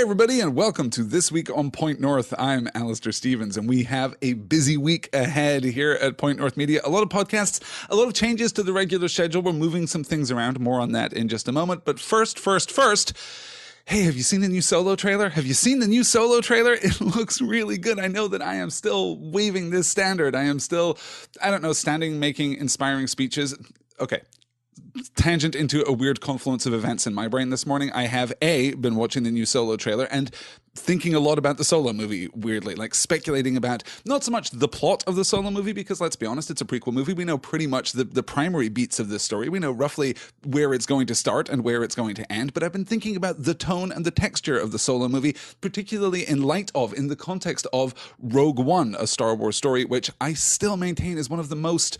everybody, and welcome to This Week on Point North. I'm Alistair Stevens, and we have a busy week ahead here at Point North Media. A lot of podcasts, a lot of changes to the regular schedule. We're moving some things around. More on that in just a moment. But first, hey, have you seen the new Solo trailer? It looks really good. I know that I am still waving this standard. I am still, standing, making inspiring speeches. Okay. Tangent into a weird confluence of events in my brain this morning. I have been watching the new Solo trailer and thinking a lot about the Solo movie, weirdly, like speculating about not so much the plot of the Solo movie, because let's be honest, it's a prequel movie. We know pretty much the primary beats of this story. We know roughly where it's going to start and where it's going to end, but I've been thinking about the tone and the texture of the Solo movie, particularly in the context of Rogue One, a Star Wars story, which I still maintain is one of the most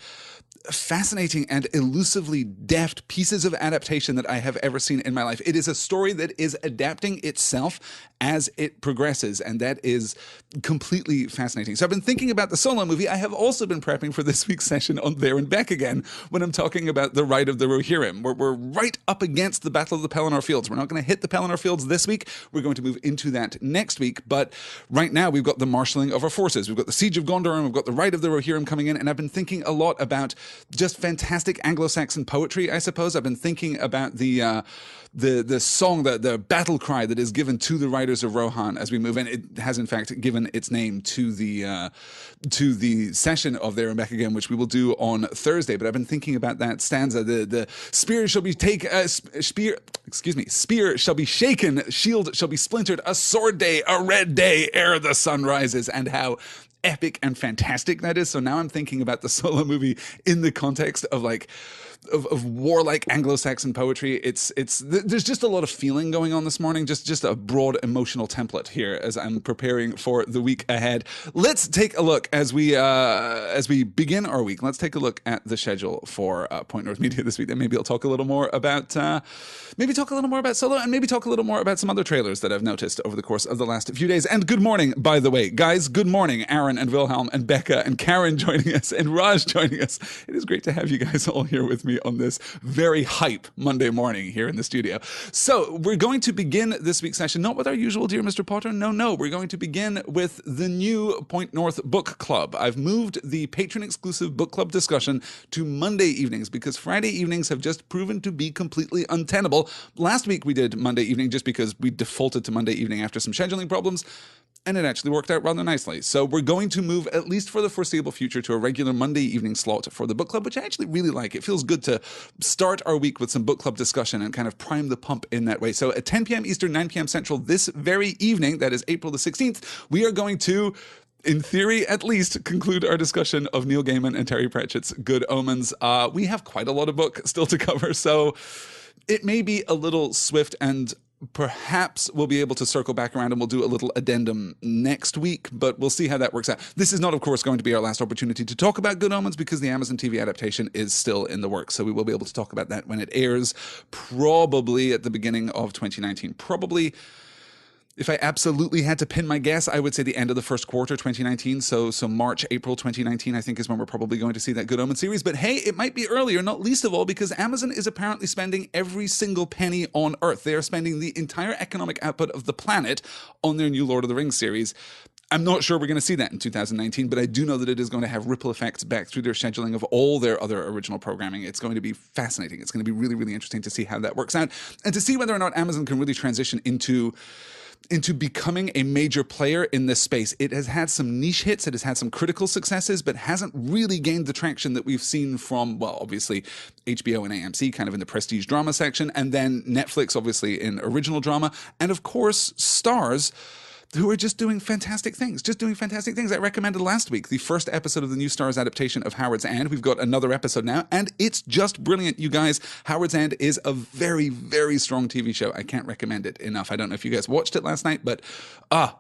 fascinating and elusively deft pieces of adaptation that I have ever seen in my life. It is a story that is adapting itself as it progresses, and that is completely fascinating. So I've been thinking about the Solo movie. I have also been prepping for this week's session on There and Back Again when I'm talking about the Ride of the Rohirrim. We're right up against the Battle of the Pelennor Fields. We're not going to hit the Pelennor Fields this week. We're going to move into that next week, but right now we've got the marshalling of our forces. We've got the Siege of Gondor, and we've got the Ride of the Rohirrim coming in, and I've been thinking a lot about just fantastic Anglo-Saxon poetry, I suppose. I've been thinking about the song, the battle cry that is given to the riders of Rohan as we move in. It has, in fact, given its name to the session of There and Back Again, which we will do on Thursday. But I've been thinking about that stanza. The spear shall be spear shall be shaken, shield shall be splintered, a sword day, a red day, ere the sun rises, and how epic and fantastic that is. So now I'm thinking about the Solo movie in the context of of warlike Anglo-Saxon poetry. There's just a lot of feeling going on this morning, just a broad emotional template here as I'm preparing for the week ahead. Let's take a look as we begin our week. Let's take a look at the schedule for Point North Media this week, and maybe I'll talk a little more about Solo, and maybe talk a little more about some other trailers that I've noticed over the course of the last few days. And good morning, by the way, guys. Good morning, Aaron and Wilhelm and Becca and Karen joining us and Raj joining us. It is great to have you guys all here with me on this very hype Monday morning here in the studio. So we're going to begin this week's session not with our usual Dear Mr. Potter. No, we're going to begin with the new Point North Book Club. I've moved the patron-exclusive book club discussion to Monday evenings because Friday evenings have just proven to be completely untenable. Last week we did Monday evening just because we defaulted to Monday evening after some scheduling problems, and it actually worked out rather nicely. So we're going to move, at least for the foreseeable future, to a regular Monday evening slot for the book club, which I actually really like. It feels good to start our week with some book club discussion and kind of prime the pump in that way. So at 10 p.m. Eastern, 9 p.m. Central, this very evening, that is April the 16th, we are going to, in theory at least, conclude our discussion of Neil Gaiman and Terry Pratchett's Good Omens. We have quite a lot of book still to cover, so it may be a little swift, and perhaps we'll be able to circle back around and we'll do a little addendum next week, but we'll see how that works out. This is not, of course, going to be our last opportunity to talk about Good Omens because the Amazon TV adaptation is still in the works, so we will be able to talk about that when it airs, probably at the beginning of 2019. Probably, if I absolutely had to pin my guess, I would say the end of the first quarter 2019. So March, April 2019, I think is when we're probably going to see that Good Omens series. But hey, it might be earlier, not least of all because Amazon is apparently spending every single penny on Earth. They are spending the entire economic output of the planet on their new Lord of the Rings series. I'm not sure we're going to see that in 2019, but I do know that it is going to have ripple effects back through their scheduling of all their other original programming. It's going to be fascinating. It's going to be really, really interesting to see how that works out and to see whether or not Amazon can really transition into becoming a major player in this space. It has had some niche hits, it has had some critical successes, but hasn't really gained the traction that we've seen from, well, obviously HBO and AMC kind of in the prestige drama section, and then Netflix obviously in original drama, and of course Starz, who are just doing fantastic things. I recommended last week the first episode of the new Starz adaptation of Howard's End. We've got another episode now, and it's just brilliant, you guys. Howard's End is a very, very strong TV show. I can't recommend it enough. I don't know if you guys watched it last night, but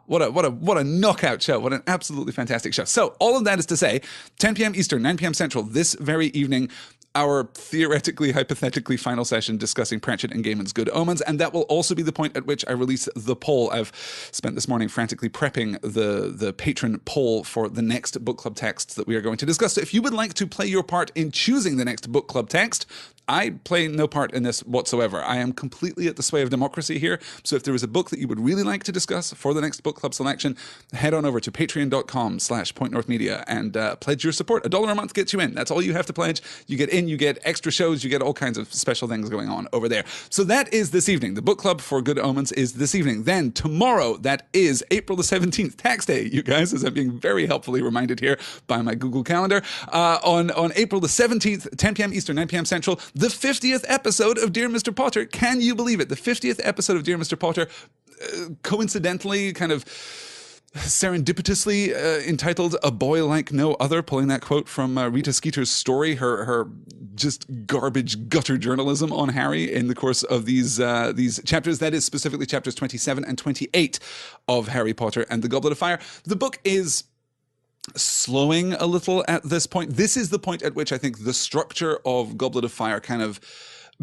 what a knockout show. What an absolutely fantastic show. So all of that is to say, 10 p.m. Eastern, 9 p.m. Central, this very evening, our theoretically, hypothetically final session discussing Pratchett and Gaiman's Good Omens, and that will also be the point at which I release the poll. I've spent this morning frantically prepping the patron poll for the next book club texts that we are going to discuss. So if you would like to play your part in choosing the next book club text, I play no part in this whatsoever. I am completely at the sway of democracy here. So if there is a book that you would really like to discuss for the next book club selection, head on over to patreon.com/pointnorthmedia and pledge your support. $1 a month gets you in. That's all you have to pledge. You get in, you get extra shows, you get all kinds of special things going on over there. So that is this evening. The book club for Good Omens is this evening. Then tomorrow, that is April the 17th, tax day, you guys, as I'm being very helpfully reminded here by my Google Calendar. On April the 17th, 10 p.m. Eastern, 9 p.m. Central, the 50th episode of Dear Mr. Potter. Can you believe it? The 50th episode of Dear Mr. Potter, coincidentally, kind of serendipitously entitled A Boy Like No Other, pulling that quote from Rita Skeeter's story, her just garbage gutter journalism on Harry in the course of these chapters. That is specifically chapters 27 and 28 of Harry Potter and the Goblet of Fire. The book is slowing a little at this point. This is the point at which I think the structure of Goblet of Fire kind of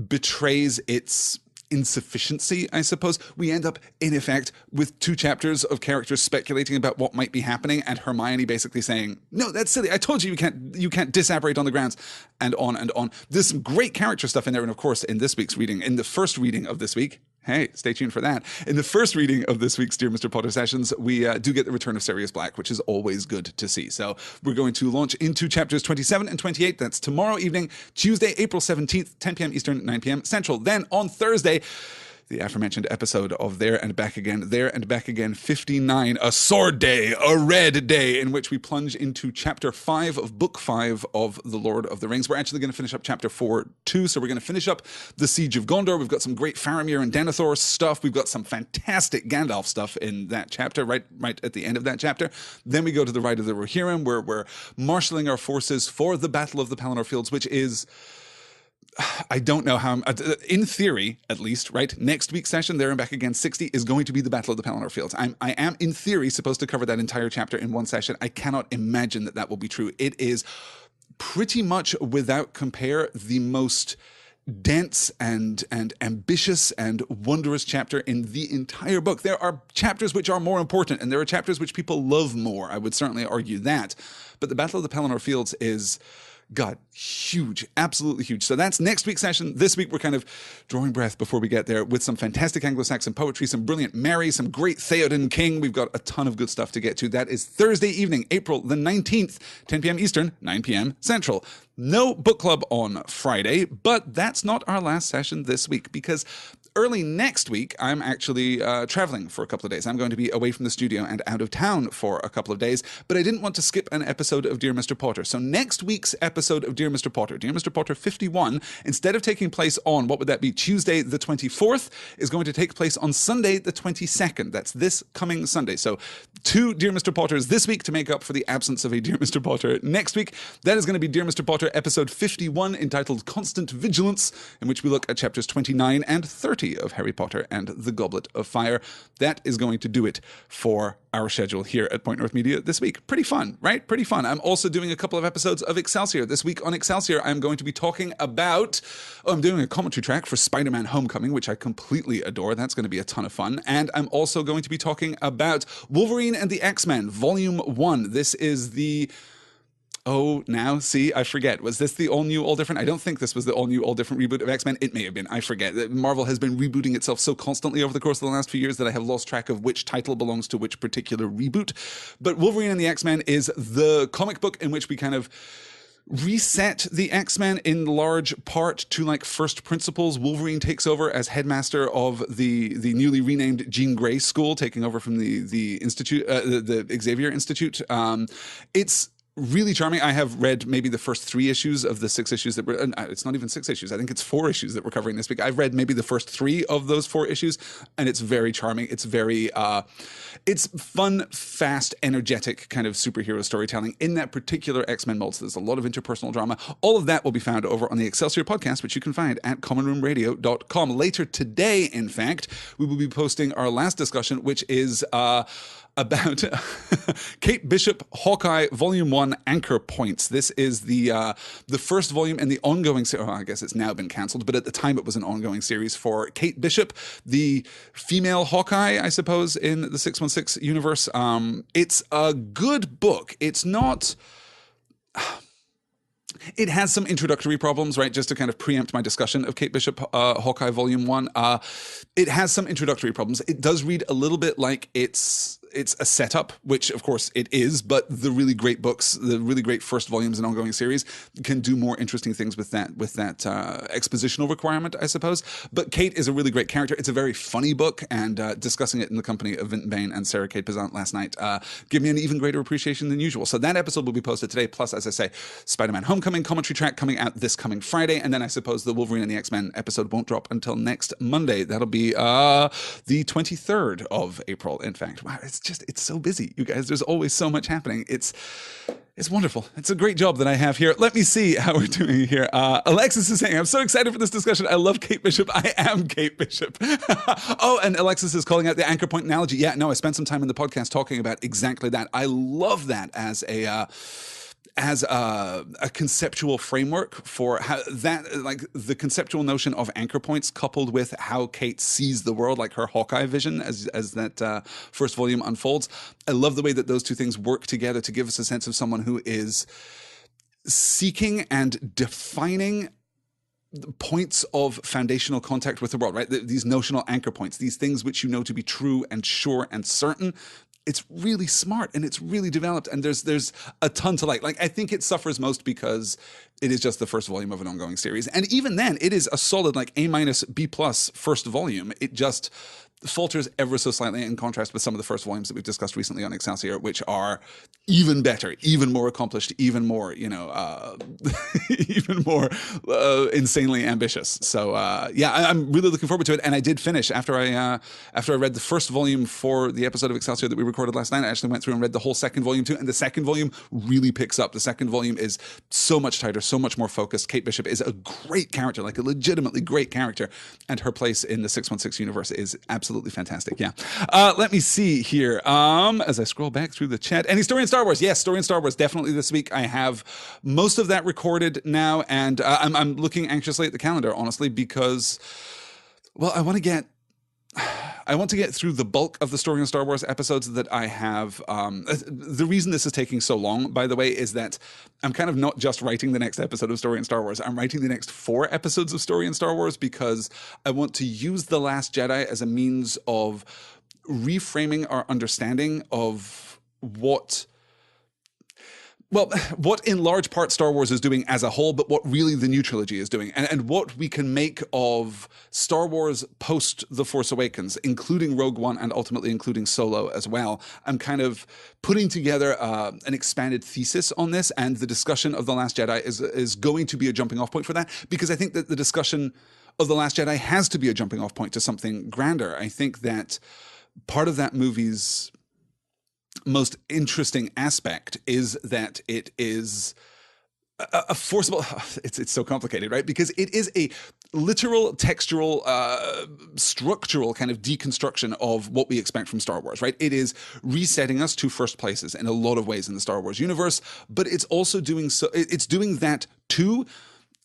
betrays its insufficiency, I suppose. We end up, in effect, with 2 chapters of characters speculating about what might be happening, and Hermione basically saying, "No, that's silly. I told you you can't disapparate on the grounds," and on and on. There's some great character stuff in there, and of course, in this week's reading, in the first reading of this week, hey, stay tuned for that. In the first reading of this week's Dear Mr. Potter sessions, we do get the return of Sirius Black, which is always good to see. So we're going to launch into chapters 27 and 28. That's tomorrow evening, Tuesday, April 17th, 10 p.m. Eastern, 9 p.m. Central. Then on Thursday, the aforementioned episode of There and Back Again 59, a sword day, a red day, in which we plunge into chapter 5 of book 5 of The Lord of the Rings. We're actually going to finish up chapter 4 too, so we're going to finish up the Siege of Gondor. We've got some great Faramir and Denethor stuff. We've got some fantastic Gandalf stuff in that chapter, right at the end of that chapter. Then we go to the Ride of the Rohirrim, where we're marshalling our forces for the Battle of the Pelennor Fields, which is, I don't know how, in theory, at least, right? Next week's session, There and Back Again 60, is going to be the Battle of the Pelennor Fields. I am, in theory, supposed to cover that entire chapter in one session. I cannot imagine that will be true. It is pretty much, without compare, the most dense and ambitious and wondrous chapter in the entire book. There are chapters which are more important, and there are chapters which people love more. I would certainly argue that. But the Battle of the Pelennor Fields is, God, huge, absolutely huge. So that's next week's session. This week, we're kind of drawing breath before we get there with some fantastic Anglo-Saxon poetry, some brilliant Mary, some great Theoden King. We've got a ton of good stuff to get to. That is Thursday evening, April the 19th, 10 p.m. Eastern, 9 p.m. Central. No book club on Friday, but that's not our last session this week, because early next week, I'm actually traveling for a couple of days. I'm going to be away from the studio and out of town for a couple of days, but I didn't want to skip an episode of Dear Mr. Potter. So next week's episode of Dear Mr. Potter 51, instead of taking place on, what would that be, Tuesday the 24th, is going to take place on Sunday the 22nd. That's this coming Sunday. So 2 Dear Mr. Potters this week to make up for the absence of a Dear Mr. Potter next week. That is going to be Dear Mr. Potter episode 51, entitled Constant Vigilance, in which we look at chapters 29 and 30 of Harry Potter and the Goblet of Fire. That is going to do it for our schedule here at Point North Media this week. Pretty fun, right? Pretty fun. I'm also doing a couple of episodes of Excelsior. This week on Excelsior, I'm going to be talking about, I'm doing a commentary track for Spider-Man Homecoming, which I completely adore. That's going to be a ton of fun. And I'm also going to be talking about Wolverine and the X-Men, Volume 1. This is the... Oh, now, see, I forget. Was this the all-new, all-different? I don't think this was the all-new, all-different reboot of X-Men. It may have been. I forget. Marvel has been rebooting itself so constantly over the course of the last few years that I have lost track of which title belongs to which particular reboot. But Wolverine and the X-Men is the comic book in which we kind of reset the X-Men in large part to like first principles. Wolverine takes over as headmaster of the newly renamed Jean Grey School, taking over from the institute, the Xavier Institute. It's really charming. I have read maybe the first 3 issues of the 6 issues that were, it's not even 6 issues. I think it's 4 issues that we're covering this week. I've read maybe the first 3 of those 4 issues, and it's very charming. It's very, it's fun, fast, energetic kind of superhero storytelling in that particular X-Men mold. So there's a lot of interpersonal drama. All of that will be found over on the Excelsior podcast, which you can find at commonroomradio.com. Later today, in fact, we will be posting our last discussion, which is, about Kate Bishop, Hawkeye, Volume 1, Anchor Points. This is the first volume in the ongoing series. Oh, I guess it's now been cancelled, but at the time it was an ongoing series for Kate Bishop, the female Hawkeye, I suppose, in the 616 universe. It's a good book. It's not... It has some introductory problems, right? Just to kind of preempt my discussion of Kate Bishop, Hawkeye Volume 1. It has some introductory problems. It does read a little bit like it's a setup, which of course it is, but the really great books, the really great first volumes and ongoing series can do more interesting things with that expositional requirement, I suppose. But Kate is a really great character. It's a very funny book, and discussing it in the company of Vinton Bain and Sarah Kate Pesant last night gave me an even greater appreciation than usual. So that episode will be posted today. Plus, as I say, Spider-Man Homecoming commentary track coming out this coming Friday, and then I suppose the Wolverine and the X-Men episode won't drop until next Monday. That'll be the 23rd of April, in fact. Wow, it's so busy, you guys. There's always so much happening. It's wonderful. It's a great job that I have here. Let me see how we're doing here. Alexis is saying, I'm so excited for this discussion. I love Kate Bishop. I am Kate Bishop. Oh, and Alexis is calling out the anchor point analogy. Yeah, no, I spent some time in the podcast talking about exactly that. I love that as a conceptual framework for how that, like the conceptual notion of anchor points coupled with how Kate sees the world, like her Hawkeye vision as that first volume unfolds. I love the way that those two things work together to give us a sense of someone who is seeking and defining points of foundational contact with the world, right? These notional anchor points, these things which you know to be true and sure and certain. It's really smart and it's really developed, and there's a ton to like. Like, I think it suffers most because it is just the first volume of an ongoing series, and even then, it is a solid like A-B+ first volume. It just falters ever so slightly in contrast with some of the first volumes that we've discussed recently on Excelsior, which are even better, even more accomplished, even more, even more insanely ambitious. So yeah, I'm really looking forward to it. And I did finish after I read the first volume for the episode of Excelsior that we recorded last night. I actually went through and read the whole second volume too, and the second volume really picks up. The second volume is so much tighter, so much more focused. Kate Bishop is a great character, like a legitimately great character, and her place in the 616 universe is absolutely fantastic. Yeah. Let me see here. As I scroll back through the chat, any story in Star Wars? Yes, story in Star Wars definitely this week. I have most of that recorded now, and I'm looking anxiously at the calendar, honestly, because, well, I want to get through the bulk of the Story in Star Wars episodes that I have. The reason this is taking so long, by the way, is that I'm kind of not just writing the next episode of Story in Star Wars. I'm writing the next 4 episodes of Story in Star Wars because I want to use The Last Jedi as a means of reframing our understanding of what in large part Star Wars is doing as a whole, but what really the new trilogy is doing, and what we can make of Star Wars post The Force Awakens, including Rogue One and ultimately including Solo as well. I'm kind of putting together an expanded thesis on this, and the discussion of The Last Jedi is going to be a jumping off point for that, because I think that the discussion of The Last Jedi has to be a jumping off point to something grander. I think that part of that movie's most interesting aspect is that it is a forcible, it's so complicated, right? Because it is a literal, textural, structural kind of deconstruction of what we expect from Star Wars, right? It is resetting us to first places in a lot of ways in the Star Wars universe, but it's also doing that too,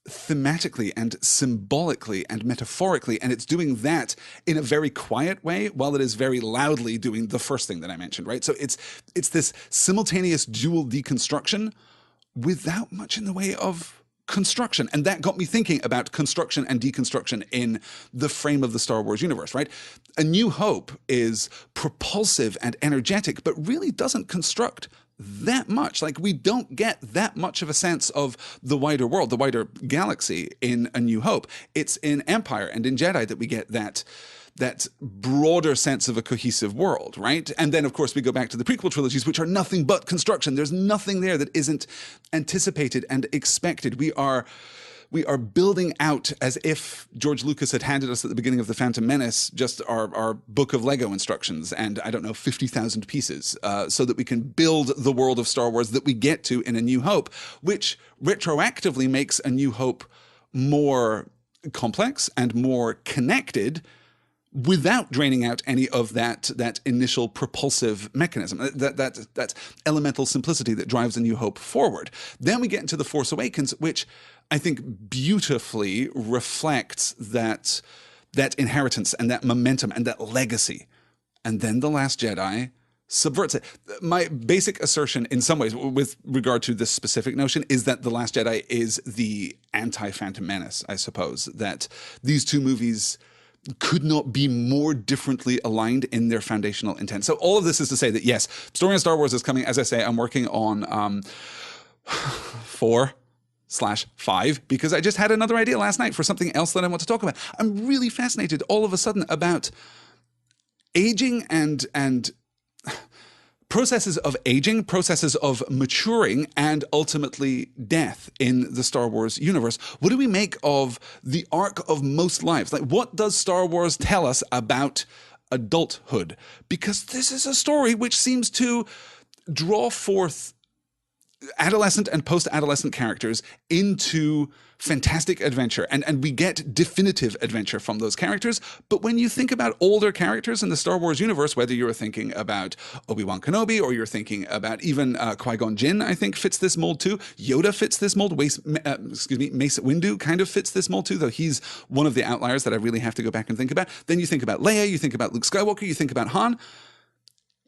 thematically and symbolically and metaphorically, and it's doing that in a very quiet way while it is very loudly doing the first thing that I mentioned, right? So it's this simultaneous dual deconstruction without much in the way of construction. And that got me thinking about construction and deconstruction in the frame of the Star Wars universe, right? A New Hope is propulsive and energetic, but really doesn't construct that much. Like, we don't get that much of a sense of the wider world, the wider galaxy in A New Hope. It's in Empire and in Jedi that we get that broader sense of a cohesive world, right? And then, of course, we go back to the prequel trilogies, which are nothing but construction. There's nothing there that isn't anticipated and expected. We are building out, as if George Lucas had handed us at the beginning of The Phantom Menace just our book of Lego instructions and, 50,000 pieces, so that we can build the world of Star Wars that we get to in A New Hope, which retroactively makes A New Hope more complex and more connected without draining out any of that initial propulsive mechanism, that elemental simplicity that drives A New Hope forward. Then we get into The Force Awakens, which I think beautifully reflects that inheritance and that momentum and that legacy. And then The Last Jedi subverts it. My basic assertion in some ways with regard to this specific notion is that The Last Jedi is the anti-Phantom Menace, I suppose, that these two movies could not be more differently aligned in their foundational intent. So all of this is to say that, yes, Story on Star Wars is coming. As I say, I'm working on 4/5 because I just had another idea last night for something else that I want to talk about. I'm really fascinated all of a sudden about aging and processes of aging, processes of maturing, and ultimately death in the Star Wars universe. What do we make of the arc of most lives? Like, what does Star Wars tell us about adulthood? Because this is a story which seems to draw forth adolescent and post-adolescent characters into fantastic adventure, and we get definitive adventure from those characters. But when you think about older characters in the Star Wars universe, whether you're thinking about Obi-Wan Kenobi or you're thinking about even Qui-Gon Jinn, I think fits this mold too. Yoda fits this mold. Mace Windu kind of fits this mold too, though he's one of the outliers that I really have to go back and think about. Then you think about Leia, you think about Luke Skywalker, you think about Han.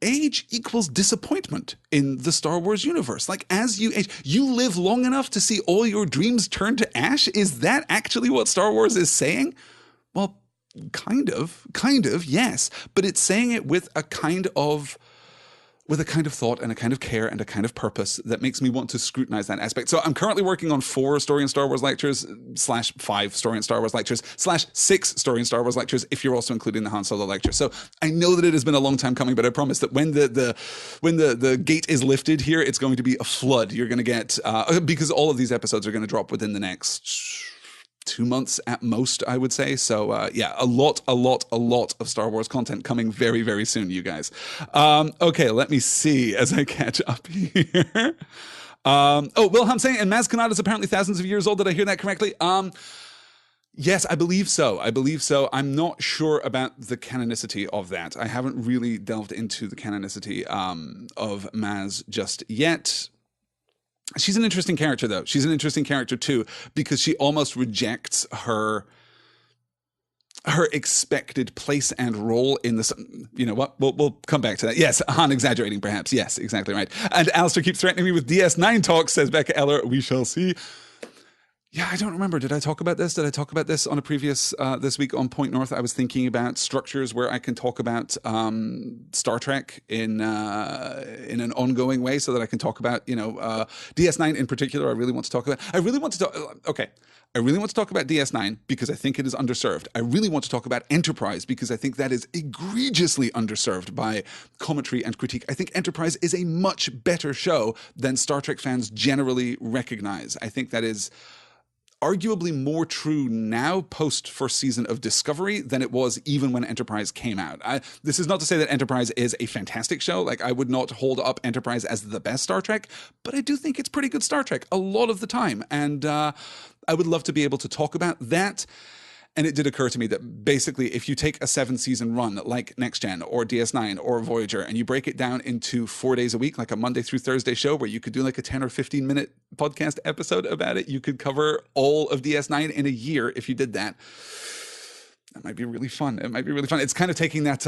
Age equals disappointment in the Star Wars universe. Like, as you age, you live long enough to see all your dreams turn to ash. Is that actually what Star Wars is saying? Well, kind of, yes. But it's saying it with a kind of thought and a kind of care and a kind of purpose that makes me want to scrutinize that aspect. So I'm currently working on 4 Story and Star Wars lectures /5 Story and Star Wars lectures /6 Story and Star Wars lectures, if you're also including the Han Solo lecture. So I know that it has been a long time coming, but I promise that when the gate is lifted here, it's going to be a flood. You're going to get, because all of these episodes are going to drop within the next 2 months at most, I would say. So yeah, a lot of Star Wars content coming very, very soon, you guys. Okay, let me see as I catch up here. Wilhelm saying, and Maz Kanata is apparently thousands of years old. Did I hear that correctly? Yes, I believe so. I'm not sure about the canonicity of that. I haven't really delved into the canonicity of Maz just yet. She's an interesting character, though. She's an interesting character, too, because she almost rejects her expected place and role in the... You know what? We'll come back to that. Yes, Han exaggerating, perhaps. Yes, exactly right. And Alistair keeps threatening me with DS9 talk, says Becca Eller. We shall see. Yeah, I don't remember. Did I talk about this? Did I talk about this on a previous, this week on Point North? I was thinking about structures where I can talk about Star Trek in an ongoing way so that I can talk about, DS9 in particular. I really want to talk about DS9 because I think it is underserved. I really want to talk about Enterprise because I think that is egregiously underserved by commentary and critique. I think Enterprise is a much better show than Star Trek fans generally recognize. I think that is arguably more true now post first season of Discovery than it was even when Enterprise came out. This is not to say that Enterprise is a fantastic show. Like, I would not hold up Enterprise as the best Star Trek, but I do think it's pretty good Star Trek a lot of the time. And I would love to be able to talk about that. And it did occur to me that basically if you take a 7-season run like Next Gen or DS9 or Voyager and you break it down into 4 days a week, like a Monday through Thursday show where you could do like a 10 or 15 minute podcast episode about it, you could cover all of DS9 in a year if you did that. That might be really fun. It's kind of taking that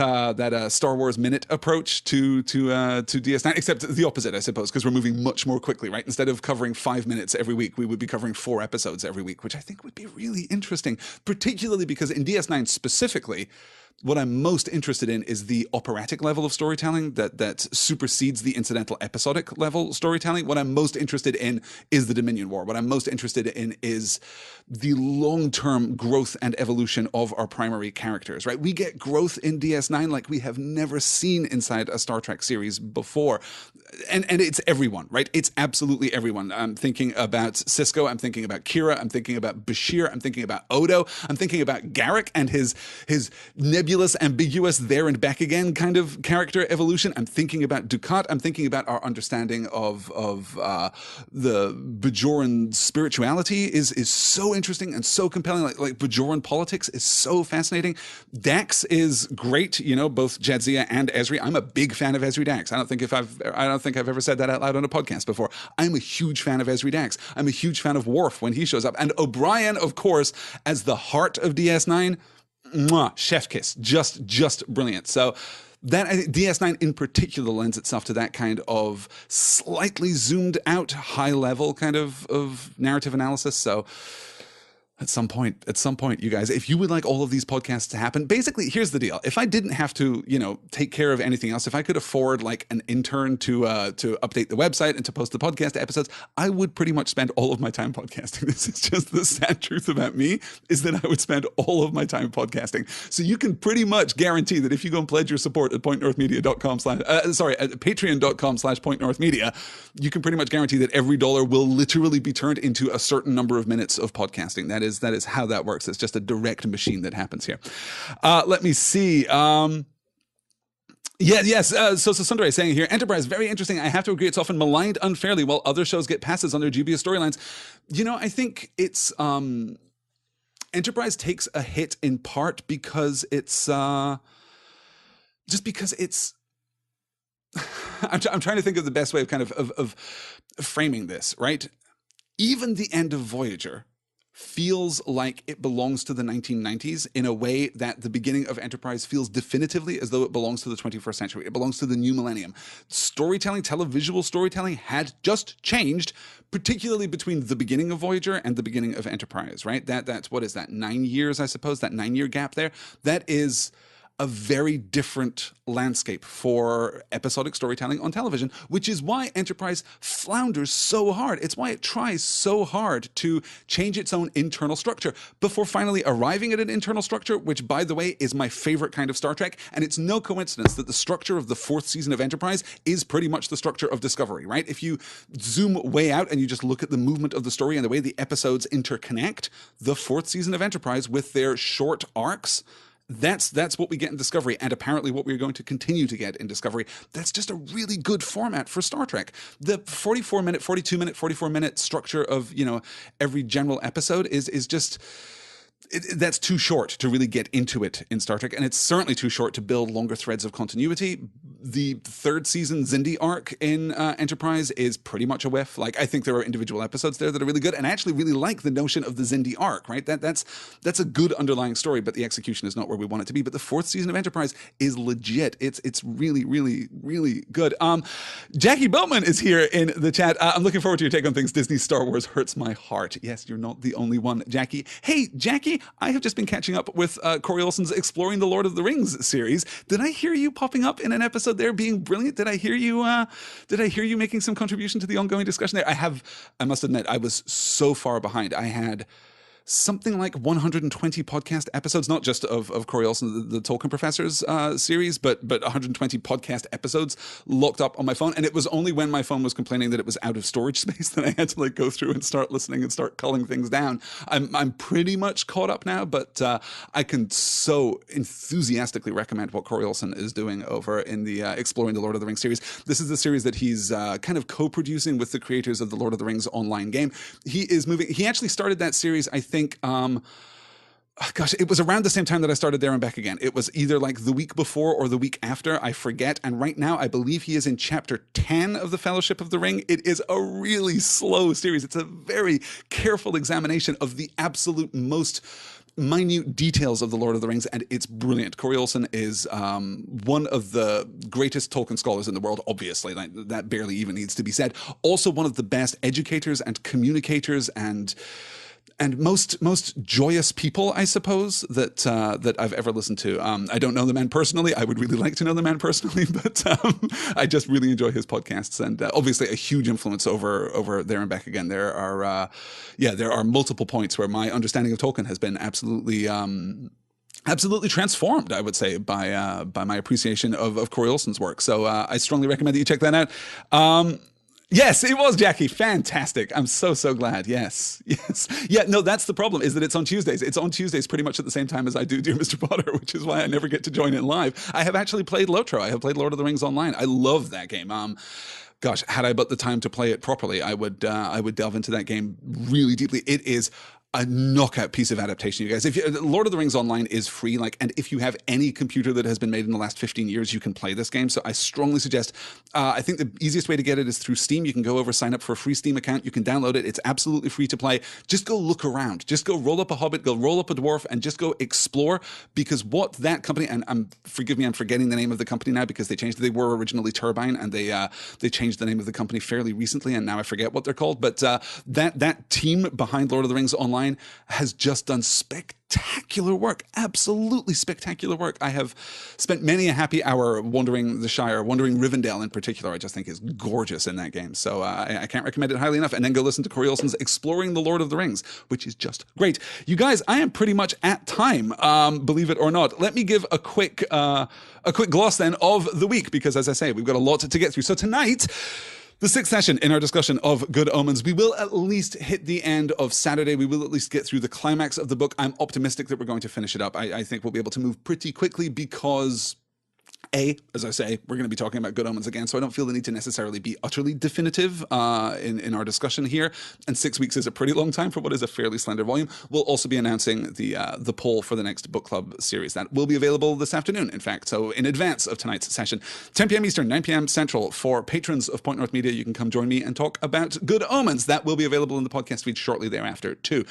Star Wars minute approach to DS9, except the opposite, I suppose, because we're moving much more quickly, right? Instead of covering 5 minutes every week, we would be covering 4 episodes every week, which I think would be really interesting, particularly because in DS9 specifically, what I'm most interested in is the operatic level of storytelling that supersedes the incidental episodic level storytelling. What I'm most interested in is the Dominion War. What I'm most interested in is the long-term growth and evolution of our primary characters, right? We get growth in DS9 like we have never seen inside a Star Trek series before. And it's everyone, right? It's absolutely everyone. I'm thinking about Sisko. I'm thinking about Kira. I'm thinking about Bashir. I'm thinking about Odo. I'm thinking about Garrick and his nebulous, ambiguous, there and back again kind of character evolution. I'm thinking about Dukat. I'm thinking about our understanding of the Bajoran spirituality is so interesting and so compelling. Like Bajoran politics is so fascinating. Dax is great. Both Jadzia and Ezri. I'm a big fan of Ezri Dax. I don't think I've ever said that out loud on a podcast before. I'm a huge fan of Ezri Dax. I'm a huge fan of Worf when he shows up, and O'Brien, of course, as the heart of DS9. Mwah, chef kiss, just brilliant. So DS9 in particular lends itself to that kind of slightly zoomed out, high level kind of narrative analysis. So at some point, you guys, if you would like all of these podcasts to happen, basically, here's the deal. If I didn't have to, take care of anything else, if I could afford like an intern to update the website and to post the podcast episodes, I would pretty much spend all of my time podcasting. This is just the sad truth about me, is that I would spend all of my time podcasting. So you can pretty much guarantee that if you go and pledge your support at at patreon.com/pointnorthmedia, you can pretty much guarantee that every dollar will literally be turned into a certain number of minutes of podcasting. That is how that works. It's just a direct machine that happens here. Let me see. So Sundar is saying here, Enterprise, very interesting. I have to agree, it's often maligned unfairly while other shows get passes on their dubious storylines. I think it's Enterprise takes a hit in part because it's just because it's I'm trying to think of the best way of kind of framing this, right? Even the end of Voyager feels like it belongs to the 1990s in a way that the beginning of Enterprise feels definitively as though it belongs to the 21st century. It belongs to the new millennium. Storytelling, televisual storytelling had just changed, particularly between the beginning of Voyager and the beginning of Enterprise, right? That's, what is that, 9 years, I suppose, that 9-year gap there? That is a very different landscape for episodic storytelling on television, which is why Enterprise flounders so hard. It's why it tries so hard to change its own internal structure before finally arriving at an internal structure, which, by the way, is my favorite kind of Star Trek. And it's no coincidence that the structure of the 4th season of Enterprise is pretty much the structure of Discovery, right? If you zoom way out and you just look at the movement of the story and the way the episodes interconnect, the 4th season of Enterprise with their short arcs, that's what we get in Discovery, and apparently what we're going to continue to get in Discovery. That's just a really good format for Star Trek. The 44-minute, 42-minute, 44-minute structure of, every general episode is just... that's too short to really get into it in Star Trek, and it's certainly too short to build longer threads of continuity. The 3rd season Xindi arc in Enterprise is pretty much a whiff. Like, I think there are individual episodes there that are really good, and I actually really like the notion of the Xindi arc, right? That's a good underlying story, but the execution is not where we want it to be. But the 4th season of Enterprise is legit. It's really, really, really good. Jackie Boatman is here in the chat. I'm looking forward to your take on things. Disney's Star Wars hurts my heart. Yes, you're not the only one, Jackie. Hey, Jackie, I have just been catching up with Corey Olsen's Exploring the Lord of the Rings series. Did I hear you popping up in an episode there being brilliant? Did I hear you making some contribution to the ongoing discussion there? I must admit, I was so far behind. I had something like 120 podcast episodes, not just of Corey Olsen, the Tolkien Professors series, but 120 podcast episodes locked up on my phone. And it was only when my phone was complaining that it was out of storage space that I had to go through and start listening and start culling things down. I'm pretty much caught up now, but I can so enthusiastically recommend what Corey Olsen is doing over in the Exploring the Lord of the Rings series. This is the series that he's kind of co-producing with the creators of the Lord of the Rings online game. He actually started that series, I think, it was around the same time that I started There and Back Again. It was either like the week before or the week after, I forget. And right now, I believe he is in chapter 10 of the Fellowship of the Ring. It is a really slow series. It's a very careful examination of the absolute most minute details of the Lord of the Rings, and it's brilliant. Corey Olsen is one of the greatest Tolkien scholars in the world, obviously. That barely even needs to be said. Also one of the best educators and communicators and most joyous people, I suppose, that I've ever listened to. I don't know the man personally. I would really like to know the man personally, but I just really enjoy his podcasts, and obviously a huge influence over There and Back Again. There are multiple points where my understanding of Tolkien has been absolutely transformed, I would say, by my appreciation of Corey Olsen's work. So I strongly recommend that you check that out. Yes, it was, Jackie. Fantastic. I'm so glad. Yes. Yeah, no, that's the problem, is that it's on Tuesdays. It's on Tuesdays pretty much at the same time as I do Dear Mr. Potter, which is why I never get to join in live. I have actually played Lotro. I have played Lord of the Rings online. I love that game. Gosh, had I but the time to play it properly, I would delve into that game really deeply. It is a knockout piece of adaptation, you guys. If Lord of the Rings Online is free, and if you have any computer that has been made in the last 15 years, you can play this game. So I strongly suggest. I think the easiest way to get it is through Steam. You can go over, sign up for a free Steam account. You can download it. It's absolutely free to play. Just go look around. Just go roll up a hobbit. Go roll up a dwarf, and just go explore. Because what that company, and forgive me, I'm forgetting the name of the company now because they changed. They were originally Turbine, and they changed the name of the company fairly recently, and now I forget what they're called. But that team behind Lord of the Rings Online has just done spectacular work, absolutely spectacular work. I have spent many a happy hour wandering the Shire, wandering Rivendell in particular. I just think is gorgeous in that game. So I can't recommend it highly enough. And then go listen to Corey Olsen's Exploring the Lord of the Rings, which is just great. You guys, I am pretty much at time, believe it or not. Let me give a quick gloss then of the week, because as I say, we've got a lot to get through. So tonight, the sixth session in our discussion of Good Omens, we will at least hit the end of Saturday. We will at least get through the climax of the book. I'm optimistic that we're going to finish it up. I think we'll be able to move pretty quickly because, as I say, we're going to be talking about Good Omens again, so I don't feel the need to necessarily be utterly definitive in our discussion here. And 6 weeks is a pretty long time for what is a fairly slender volume. We'll also be announcing the poll for the next book club series. That will be available this afternoon, in fact, so in advance of tonight's session. 10 p.m. Eastern, 9 p.m. Central. For patrons of Point North Media, you can come join me and talk about Good Omens. That will be available in the podcast feed shortly thereafter, too.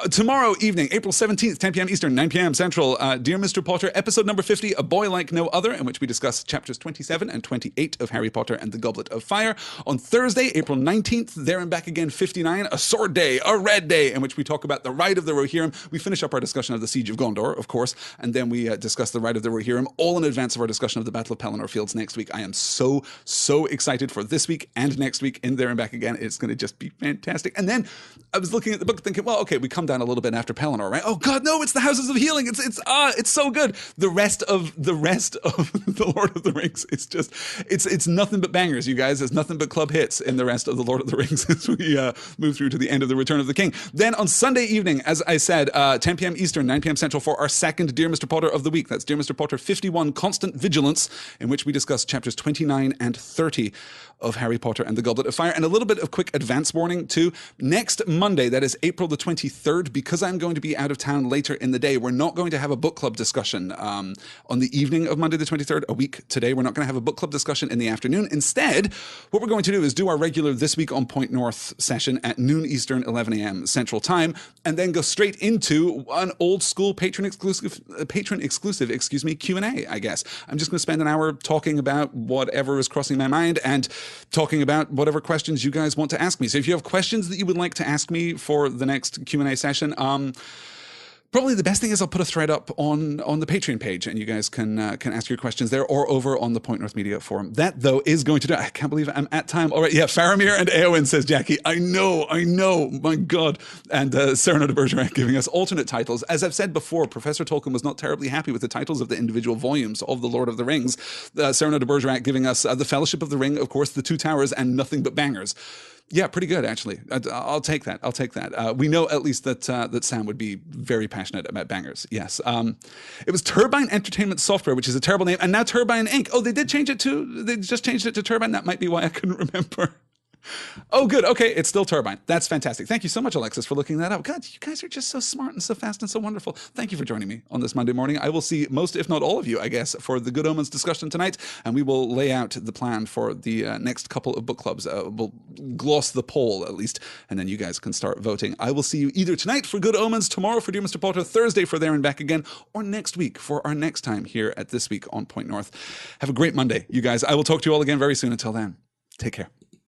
Tomorrow evening, April 17th, 10 p.m. Eastern, 9 p.m. Central, Dear Mr. Potter, episode number 50, A Boy Like No Other, in which we discuss chapters 27 and 28 of Harry Potter and the Goblet of Fire. On Thursday, April 19th, There and Back Again 59, A Sword Day, A Red Day, in which we talk about the Ride of the Rohirrim. We finish up our discussion of the Siege of Gondor, of course, and then we discuss the Ride of the Rohirrim, all in advance of our discussion of the Battle of Pelennor Fields next week. I am so excited for this week and next week in There and Back Again. It's going to just be fantastic. And then I was looking at the book thinking, well, okay, we come down a little bit after Pelennor, right? Oh God, no, it's the Houses of Healing. It's so good. The rest of the Lord of the Rings is just, it's nothing but bangers, you guys. It's nothing but club hits in the rest of the Lord of the Rings as we move through to the end of the Return of the King. Then on Sunday evening, as I said, 10 p.m. Eastern, 9 p.m. Central, for our second Dear Mr. Potter of the week. That's Dear Mr. Potter 51, Constant Vigilance, in which we discuss chapters 29 and 30 of Harry Potter and the Goblet of Fire. And a little bit of quick advance warning too. Next Monday, that is April the 23rd, because I'm going to be out of town later in the day, we're not going to have a book club discussion on the evening of Monday the 23rd, a week today. We're not going to have a book club discussion in the afternoon. Instead, what we're going to do is do our regular This Week on Point North session at noon Eastern, 11 a.m. Central Time, and then go straight into an old school patron exclusive, Q&A, I guess. I'm just going to spend an hour talking about whatever is crossing my mind and talking about whatever questions you guys want to ask me. So if you have questions that you would like to ask me for the next Q&A session, probably the best thing is I'll put a thread up on the Patreon page, and you guys can ask your questions there or over on the Point North Media forum. That, though, is going to do. I can't believe I'm at time. All right, yeah, Faramir and Eowyn, says Jackie. I know, my God. And Cyrano de Bergerac giving us alternate titles. As I've said before, Professor Tolkien was not terribly happy with the titles of the individual volumes of The Lord of the Rings. Cyrano de Bergerac giving us The Fellowship of the Ring, of course, The Two Towers, and Nothing But Bangers. Yeah, pretty good, actually. I'll take that. We know at least that Sam would be very passionate about bangers. Yes. It was Turbine Entertainment Software, which is a terrible name, and now Turbine Inc. Oh, they just changed it to Turbine. That might be why I couldn't remember. Oh, good. Okay, it's still Turbine. That's fantastic. Thank you so much, Alexis, for looking that up. God, you guys are just so smart and so fast and so wonderful. Thank you for joining me on this Monday morning. I will see most, if not all of you, I guess, for the Good Omens discussion tonight, and we will lay out the plan for the next couple of book clubs. We'll gloss the poll, at least, and then you guys can start voting. I will see you either tonight for Good Omens, tomorrow for Dear Mr. Potter, Thursday for There and Back Again, or next week for our next time here at This Week on Point North. Have a great Monday, you guys. I will talk to you all again very soon. Until then, take care.